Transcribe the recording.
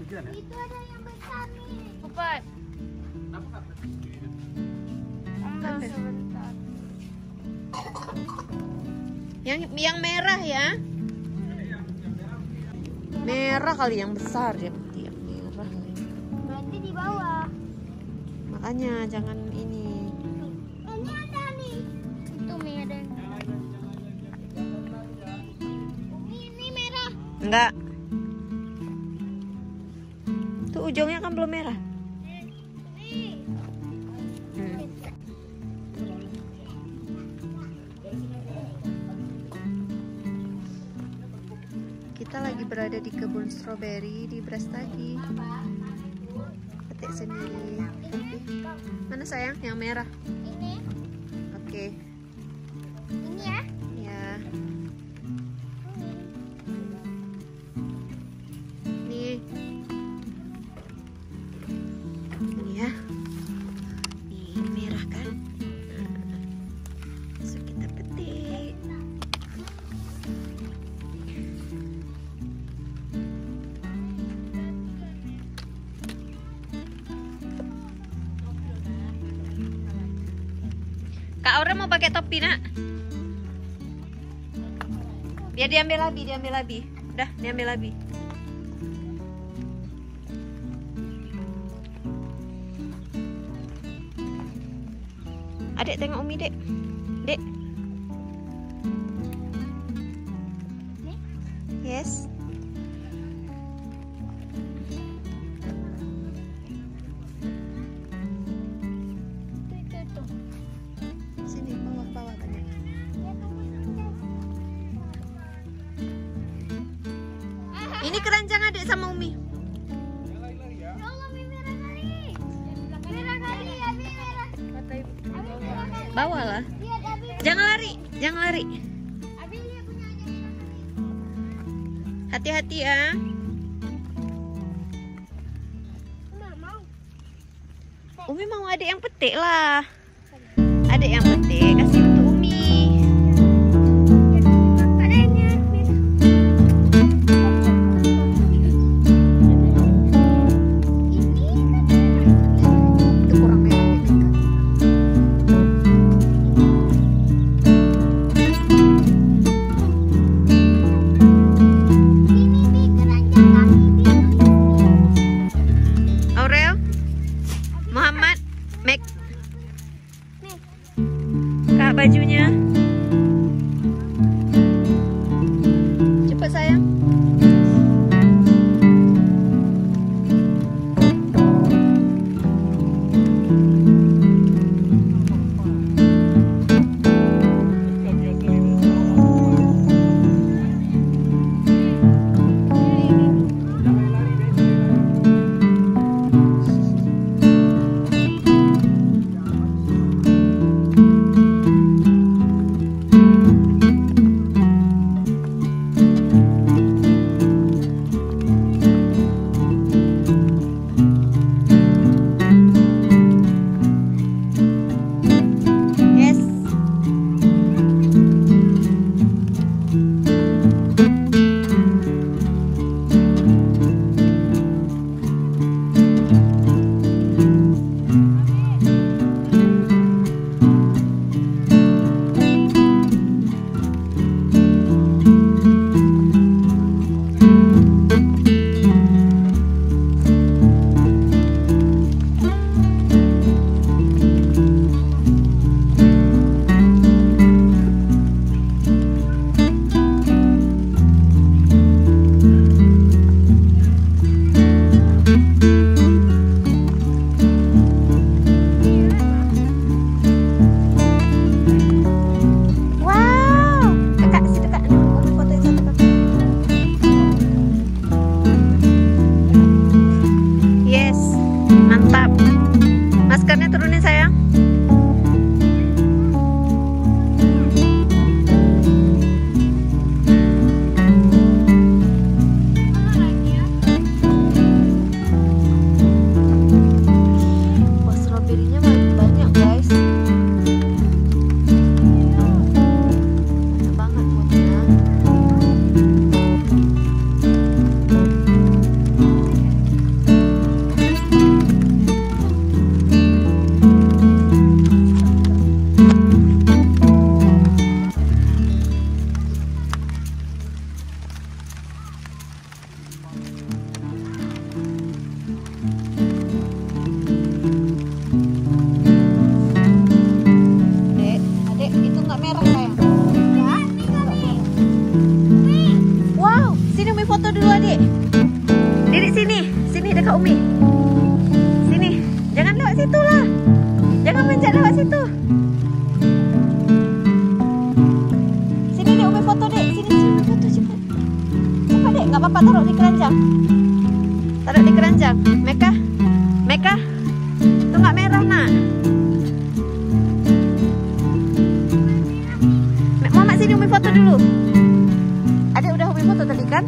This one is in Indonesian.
Itu ada yang besar nih. Cepat. Ambil sebentar. Yang merah ya. Merah kali yang besar ya, yang merah. Berarti di bawah. Makanya jangan ini. Ini ada nih. Itu Mi ada. Ini merah. Enggak. Tuh ujungnya kan belum merah. Nih. Kita lagi berada di kebun stroberi di Brastagi. Petik sendiri. Mana sayang? Yang merah. Ini. Oke. Ini ya. Ya. Nih. Ini ya. Nih merah kan? So kita petik. Kak Aura mau pakai topi nak? Biar diambil Abi. Udah, diambil Abi. Adek tengok Umi, Dek. Dek. Yes. Itu. Sini bawah banyak. Ini keranjang Adek sama Umi. Ya Allah, Mi merah kali. Merah kali, Abi merah. Abi merah kali. Bawa lah. Lihat Abi. Jangan lari. Abi lihat punya aja merah kali. Hati-hati ya. Nggak mau. Umi mau Adek yang petik lah. Adek yang petik, kasih untuk Umi. Adanya Itu kurang merah. ini keranjang kaki biru. Aurel, Muhammad, Mac. dulu adik. Diri sini, sini dekat Umi. Sini, jangan lewat situ lah. Jangan menjat lewat situ. Sini dek, Umi foto dek. Sini, Umi foto cepat. Cepat dek, nggak apa-apa, taruh di keranjang. Taruh di keranjang. Meka, Meka, tuh nggak merah nak. Mama sini Umi foto dulu. Adik udah Umi foto tadi kan?